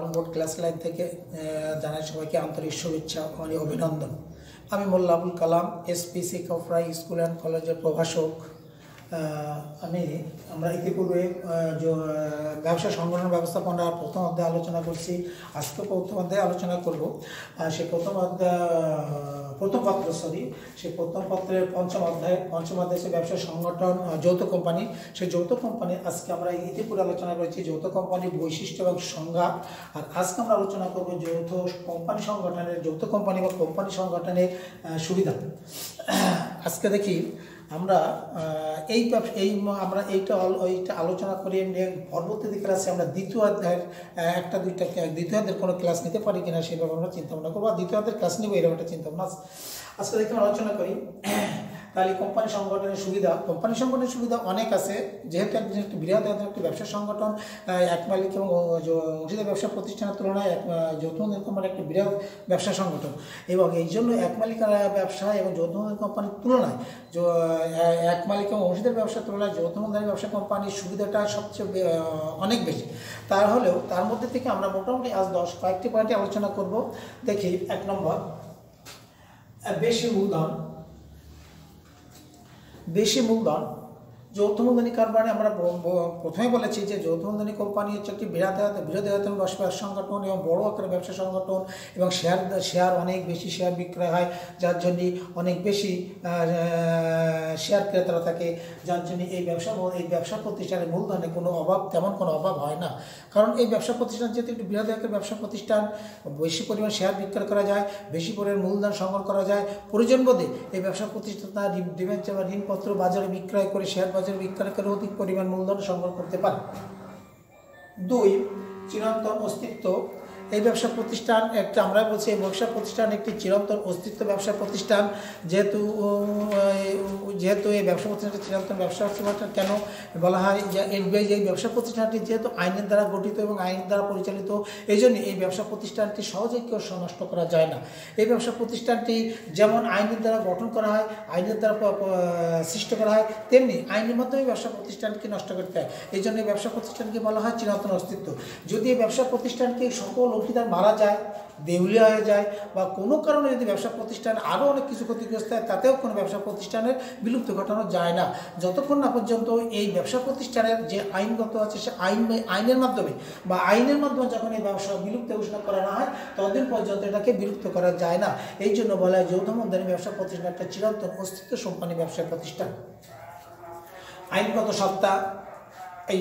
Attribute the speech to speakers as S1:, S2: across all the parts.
S1: আলমবোর্ড class line থেকে জানাই সবাইকে আন্তরিক শুভেচ্ছা ও অভিনন্দন। আমি মোল্লা Abul Kalam, SPC কাফরাই school and কলেজের প্রভাষক। আমরা ইতিপূর্বে ব্যবসা সংগঠন ব্যবস্থাপনা প্রথম অধ্যায়ে আলোচনা করছি। আজকে প্রথম অধ্যায়ে আলোচনা করব। সেই প্রথম পত্র সেই প্রথম পত্রের পঞ্চম অধ্যায় হচ্ছে ব্যবসা সংগঠন যৌথ কোম্পানি। সেই যৌথ কোম্পানি আজকে আমরা ইতিপূর্বে আলোচনা করেছি যৌথ কোম্পানির বৈশিষ্ট্য এবং সংজ্ঞা। আর আজকে আমরা আলোচনা করব যৌথ কোম্পানি সংগঠনের যৌথ কোম্পানি বা কোম্পানি সংগঠনের সুবিধা। আজকে দেখি আমরা এইটা আলোচনা করে পরবর্তী ক্লাসে আমরা দ্বিতীয় অধ্যায়ের দ্বিতীয় অধ্যায়ের কোনো ক্লাস নিতে পারি কিনা সেই ব্যাপারে আমরা চিন্তা ভাবনা করবো। দ্বিতীয় অধ্যায়ের ক্লাস নিবো এরকম একটা চিন্তা ভাবনা। আজকে দেখি আমরা আলোচনা করি তাহলে কোম্পানি সংগঠনের সুবিধা। কোম্পানি সংগঠনের সুবিধা অনেক আছে, যেহেতু একটি বৃহৎ একটি ব্যবসা সংগঠন এক মালিক এবং অংশীদার ব্যবসা প্রতিষ্ঠানের তুলনায় যৌথ কোম্পানি একটি বৃহৎ ব্যবসা সংগঠন, এবং এই জন্য এক মালিকার ব্যবসা এবং যৌথ কোম্পানির তুলনায় এক মালিক এবং অংশীদার ব্যবসার তুলনায় যৌথ ব্যবসা কোম্পানির সুবিধাটা সবচেয়ে অনেক বেশি। তার মধ্যে থেকে আমরা মোটামুটি আজ কয়েকটি পয়েন্টে আলোচনা করব। দেখি 1 নম্বর, বেশি মূলধন। যৌথ মূলধনী কারবারে আমরা প্রথমে বলেছি যে যৌথ মূলধনী কোম্পানি হচ্ছে একটি বৃহৎ ব্যবসা সংগঠন এবং বড় আকারের ব্যবসা সংগঠন, এবং শেয়ার অনেক বেশি শেয়ার বিক্রয় হয়, যার জন্য অনেক বেশি শেয়ার ক্রেতারা থাকে, যার জন্য এই ব্যবসা প্রতিষ্ঠানের মূলধনে তেমন কোনো অভাব হয় না। কারণ এই ব্যবসা প্রতিষ্ঠান যেহেতু একটি বৃহৎ আকারের ব্যবসা প্রতিষ্ঠান, বেশি পরিমাণ শেয়ার বিক্রয় করা যায়, বেশি পরিমাণ মূলধন সংগ্রহ করা যায়। প্রয়োজন বোধে এই ব্যবসা প্রতিষ্ঠান তার ডিবেঞ্চার বা ঋণপত্র বাজারে বিক্রয় করে শেয়ার বিক্রয় করে অধিক পরিমাণ মূলধন সংগ্রহ করতে পারে। 2, চিরন্তন অস্তিত্ব। এই ব্যবসা প্রতিষ্ঠান আমরা বলছি এই ব্যবসা প্রতিষ্ঠান একটি চিরন্তন অস্তিত্ব ব্যবসা প্রতিষ্ঠান। যেহেতু এই ব্যবসা প্রতিষ্ঠানটি চিরন্তন ব্যবসা প্রতিষ্ঠান কেন বলা হয়, যে এই ব্যবসা প্রতিষ্ঠানটি যেহেতু আইনের দ্বারা গঠিত এবং আইনের দ্বারা পরিচালিত, এই জন্য এই ব্যবসা প্রতিষ্ঠানটি সহজেই কেউ নষ্ট করা যায় না। এই ব্যবসা প্রতিষ্ঠানটি যেমন আইনের দ্বারা গঠন করা হয়, আইনের দ্বারা সৃষ্টি করা হয়, তেমনি আইনের মাধ্যমে ব্যবসা প্রতিষ্ঠানকে নষ্ট করতে হয়। এই জন্য এই ব্যবসা প্রতিষ্ঠানকে বলা হয় চিরন্তন অস্তিত্ব। যদি এই ব্যবসা প্রতিষ্ঠানকে সকল অংশীদার মারা যায়, দেউলিয়া হয়ে যায়, বা কোনো কারণে যদি ব্যবসা প্রতিষ্ঠান আরও অনেক কিছু ক্ষতিগ্রস্ত হয়, তাতেও কোনো ব্যবসা প্রতিষ্ঠানের বিলুপ্তি ঘটানো যায় না। যতক্ষণ না পর্যন্ত এই ব্যবসা প্রতিষ্ঠানের যে আইনগত আছে সে আইনের মাধ্যমে যখন এই ব্যবসা বিলুপ্তি ঘোষণা করা না হয়, ততদিন পর্যন্ত এটাকে বিলুপ্ত করা যায় না। এই জন্য বলা হয় যৌথ মূলধনী ব্যবসা প্রতিষ্ঠান একটা চিরন্তন অস্তিত্ব সম্পন্ন ব্যবসা প্রতিষ্ঠান। আইনগত সত্তা, এই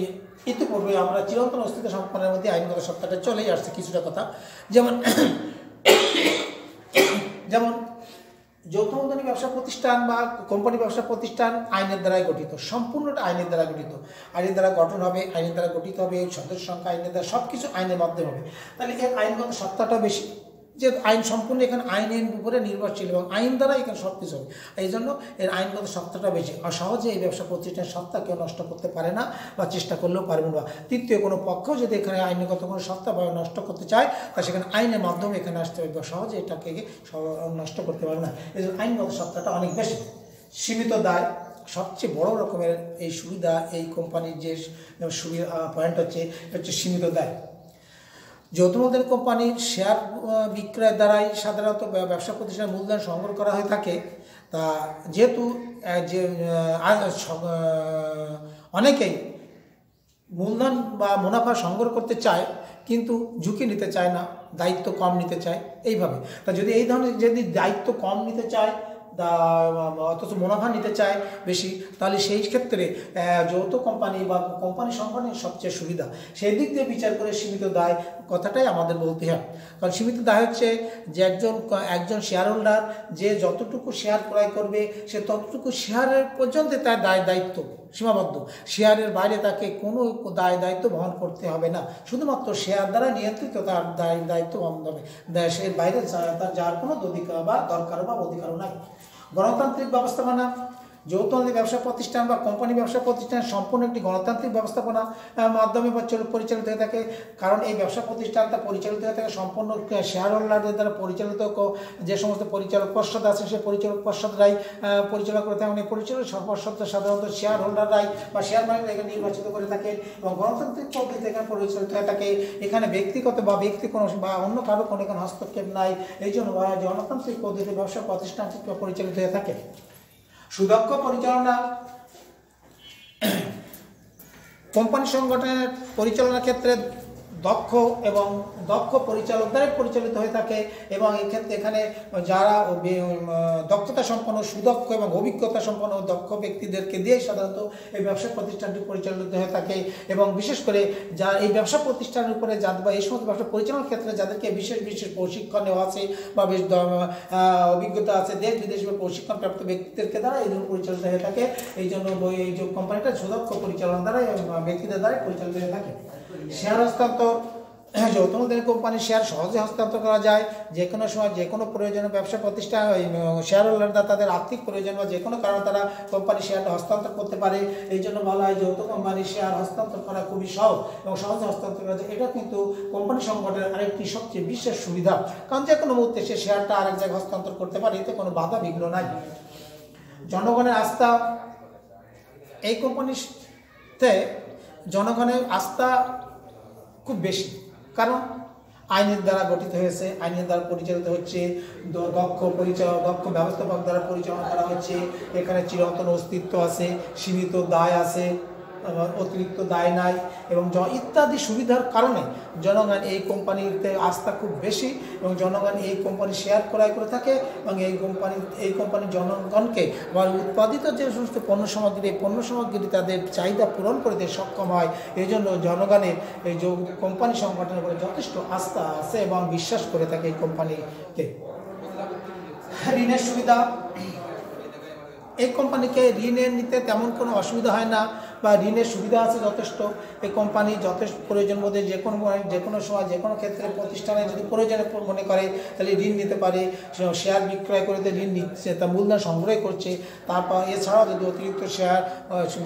S1: ইতিপূর্বে আমরা চিরন্তন অস্তিত্ব সম্পন্নের মধ্যে আইনগত সত্তাটা চলেই আসছে কিছুটা কথা। যেমন যৌথ মূলধনী ব্যবসা প্রতিষ্ঠান বা কোম্পানি ব্যবসা প্রতিষ্ঠান আইনের দ্বারাই গঠিত, সম্পূর্ণটা আইনের দ্বারা গঠিত। আইনের দ্বারা গঠন হবে, আইনের দ্বারা গঠিত হবে, সদস্য সংখ্যা আইনের দ্বারা, সব কিছু আইনের মাধ্যমে হবে। তাহলে এর আইনগত সত্তাটা বেশি, যে আইন সম্পূর্ণ এখানে আইনের উপরে নির্ভরশীল এবং আইন দ্বারা এখানে সব কিছু হবে। এই জন্য এর আইনগত সত্তাটা বেশি, আর সহজে এই ব্যবসা প্রতিষ্ঠানের সত্তা কেউ নষ্ট করতে পারে না, বা চেষ্টা করলেও পারবে না। তৃতীয় কোনো পক্ষ যদি এখানে আইনগত কোনো সত্তা বা নষ্ট করতে চায়, তা সেখানে আইনের মাধ্যমে এখানে আসতে হবে, সহজে এটাকে নষ্ট করতে পারবে না। এই জন্য আইনগত সত্তাটা অনেক বেশি। সীমিত দায়, সবচেয়ে বড় রকমের এই সুবিধা এই কোম্পানির যে সুবিধা পয়েন্ট হচ্ছে সীমিত দায়। যৌথ মূলধনী কোম্পানির শেয়ার বিক্রয়ের দ্বারাই সাধারণত ব্যবসা প্রতিষ্ঠানের মূলধন সংগ্রহ করা হয়ে থাকে। তা যেহেতু অনেকেই মূলধন বা মুনাফা সংগ্রহ করতে চায়, কিন্তু ঝুঁকি নিতে চায় না, দায়িত্ব কম নিতে চায় এইভাবে। তা যদি এই ধরনের দায়িত্ব কম নিতে চায় অথচ মুনাফা নিতে চায় বেশি, তাহলে সেই ক্ষেত্রে যৌথ কোম্পানি বা কোম্পানি সংগঠনের সবচেয়ে সুবিধা। সেই দিক দিয়ে বিচার করে সীমিত দায় কথাটাই আমাদের বলতে হয়। কারণ সীমিত দায় হচ্ছে যে একজন শেয়ার হোল্ডার যে যতটুকু শেয়ার ক্রয় করবে, সে ততটুকু শেয়ারের পর্যন্ত তার দায়িত্ব সীমাবদ্ধ। শেয়ারের বাইরে তাকে কোনো দায়িত্ব বহন করতে হবে না, শুধুমাত্র শেয়ার দ্বারা নিয়ন্ত্রিত তার দায়িত্ব বহন হবে। সে বাইরে তার যার কোনো অধিকার বা দরকার বা অধিকারও নাই। গণতান্ত্রিক ব্যবস্থাপনা, যৌথ ব্যবসা প্রতিষ্ঠান বা কোম্পানি ব্যবসা প্রতিষ্ঠান সম্পূর্ণ একটি গণতান্ত্রিক ব্যবস্থাপনা মাধ্যমে পরিচালিত হয়ে থাকে। কারণ এই ব্যবসা প্রতিষ্ঠানটা পরিচালিত হয়ে থাকে সম্পূর্ণ শেয়ার হোল্ডারদের দ্বারা পরিচালিত। যে সমস্ত পরিচালক পর্ষদ আছে সেই পরিচালক পর্ষদরাই পরিচালনা করে থাকেন। এই পরিচালক পর্ষদটা সাধারণত শেয়ার হোল্ডাররাই বা শেয়ার মালিকরা এখানে নির্বাচিত করে থাকেন এবং গণতান্ত্রিক পদ্ধতিতে এখানে পরিচালিত হয়ে থাকে। এখানে ব্যক্তিগত বা ব্যক্তি কোনো বা অন্য কারো কোনো এখানে হস্তক্ষেপ নাই। এই জন্য গণতান্ত্রিক পদ্ধতিতে ব্যবসা প্রতিষ্ঠানটি পরিচালিত হয়ে থাকে। সুদক্ষ পরিচালনা কোম্পানি সংগঠনের পরিচালনার ক্ষেত্রে দক্ষ পরিচালক দ্বারা পরিচালিত হয়ে থাকে এবং এক্ষেত্রে এখানে যারা দক্ষতা সম্পন্ন সুদক্ষ এবং অভিজ্ঞতা সম্পন্ন দক্ষ ব্যক্তিদেরকে দিয়ে সাধারণত এই ব্যবসা প্রতিষ্ঠানটি পরিচালিত হয়ে থাকে। এবং বিশেষ করে যারা এই ব্যবসা প্রতিষ্ঠানের উপরে বা এই সমস্ত ব্যবসা পরিচালনার ক্ষেত্রে যাদেরকে বিশেষ প্রশিক্ষণ নেওয়া আছে বা বেশ অভিজ্ঞতা আছে দেশ বিদেশে প্রশিক্ষণপ্রাপ্ত ব্যক্তিদেরকে দ্বারা এই জন্য পরিচালিত হয়ে থাকে। এই জন্য এই যে কোম্পানিটা সুদক্ষ পরিচালনা দ্বারা ব্যক্তিদের দ্বারা পরিচালিত হয়ে থাকে। শেয়ার হস্তান্তর যৌথ মূলধনী কোম্পানির শেয়ার সহজে হস্তান্তর করা যায়। যে কোনো সময় যে কোনো প্রয়োজনে ব্যবসা প্রতিষ্ঠান শেয়ার হোল্ডাররা তাদের আর্থিক প্রয়োজন বা যে কোনো কারণে তারা কোম্পানির শেয়ারটা হস্তান্তর করতে পারে। এই জন্য বলা হয় যৌথ কোম্পানির শেয়ার হস্তান্তর করা খুবই সহজ এবং সহজে হস্তান্তর করা যায়। এটা কিন্তু কোম্পানি সংগঠনের আরেকটি সবচেয়ে বিশেষ সুবিধা, কারণ যে কোনো মুহূর্তে সে শেয়ারটা আরেক জায়গায় হস্তান্তর করতে পারে, এতে কোনো বাধা বিঘ্ন নাই। জনগণের আস্থা এই কোম্পানিতে জনগণের আস্থা খুব বেশি, কারণ আইনের দ্বারা গঠিত হয়েছে, আইনের দ্বারা পরিচালিত হচ্ছে, দক্ষ ব্যবস্থাপক দ্বারা পরিচালনা করা হচ্ছে। এখানে চিরন্তন অস্তিত্ব আছে, সীমিত দায় আছে, অতিরিক্ত দায় নাই এবং ইত্যাদি সুবিধার কারণে জনগণ এই কোম্পানিতে আস্থা খুব বেশি এবং জনগণ এই কোম্পানি শেয়ার ক্রয় করে থাকে এবং এই কোম্পানি জনগণকে বা উৎপাদিত যে সমস্ত পণ্য সামগ্রী তাদের চাহিদা পূরণ করতে সক্ষম হয়। এই জন্য জনগণের এই যে কোম্পানি সংগঠনের উপরে যথেষ্ট আস্থা আছে এবং বিশ্বাস করে থাকে এই কোম্পানিকে। ঋণের সুবিধা, এই কোম্পানিকে ঋণের নিতে তেমন কোনো অসুবিধা হয় না বা ঋণের সুবিধা আছে যথেষ্ট। এই কোম্পানি যথেষ্ট প্রয়োজন বোধে যে কোনো সময় যে কোনো ক্ষেত্রে প্রতিষ্ঠানে যদি প্রয়োজনে মনে করে তাহলে ঋণ নিতে পারে। শেয়ার বিক্রয় করে ঋণ নিচ্ছে, তা মূলধন সংগ্রহ করছে। তারপর এছাড়াও যদি অতিরিক্ত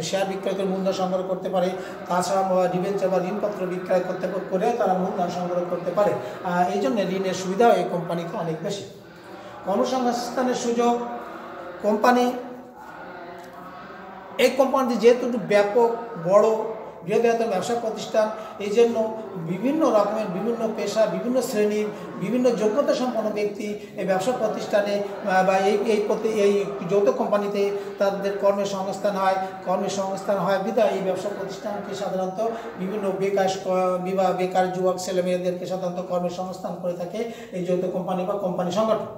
S1: শেয়ার বিক্রয় করে মূলধন সংগ্রহ করতে পারে, তাছাড়া ডিবেঞ্চার বা ঋণপত্র বিক্রয় করে তারা মূলধন সংগ্রহ করতে পারে। এই জন্য ঋণের সুবিধাও এই কোম্পানিতে অনেক বেশি। কর্মসংস্থানের সুযোগ, এই কোম্পানিটি যেহেতু ব্যাপক বড় বৃহদায়তন ব্যবসা প্রতিষ্ঠান, এই জন্য বিভিন্ন রকমের বিভিন্ন পেশা, বিভিন্ন শ্রেণীর বিভিন্ন যোগ্যতা সম্পন্ন ব্যক্তি এই ব্যবসা প্রতিষ্ঠানে বা এই যৌথ কোম্পানিতে তাদের কর্মসংস্থান হয়। বিধায় এই ব্যবসা প্রতিষ্ঠানকে সাধারণত বিভিন্ন বেকার যুবক ছেলে মেয়েদেরকে সাধারণত কর্মসংস্থান করে থাকে এই যৌথ কোম্পানি বা কোম্পানি সংগঠন।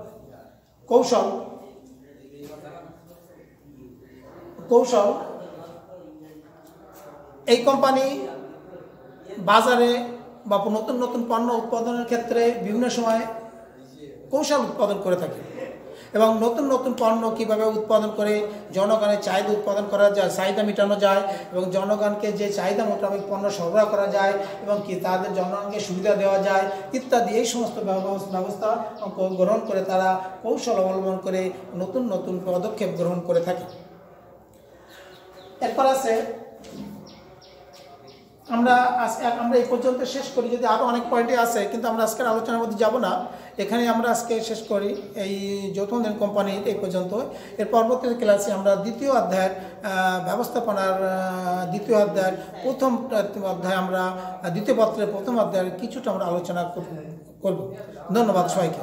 S1: কৌশল, এই কোম্পানি বাজারে বা নতুন নতুন পণ্য উৎপাদনের ক্ষেত্রে বিভিন্ন সময় কৌশল উৎপাদন করে থাকে এবং নতুন নতুন পণ্য কীভাবে উৎপাদন করে জনগণের চাহিদা উৎপাদন করা যায়, চাহিদা মেটানো যায় এবং জনগণকে যে চাহিদা মোতাবেক পণ্য সরবরাহ করা যায় এবং তাদের জনগণকে সুবিধা দেওয়া যায় ইত্যাদি, এই সমস্ত ব্যবস্থা গ্রহণ করে তারা কৌশল অবলম্বন করে নতুন নতুন পদক্ষেপ গ্রহণ করে থাকে। এরপর আছে আমরা এই পর্যন্ত শেষ করি। যদি আরও অনেক পয়েন্টে আছে কিন্তু আমরা আজকের আলোচনার মধ্যে যাব না, এখানে আমরা আজকে শেষ করি এই যৌথ মূলধনী কোম্পানির এই পর্যন্ত। এর পরবর্তী ক্লাসে আমরা দ্বিতীয় অধ্যায়ের ব্যবস্থাপনার দ্বিতীয় অধ্যায়ের আমরা দ্বিতীয় পত্রের প্রথম অধ্যায়ের কিছুটা আমরা আলোচনা করব। ধন্যবাদ সবাইকে।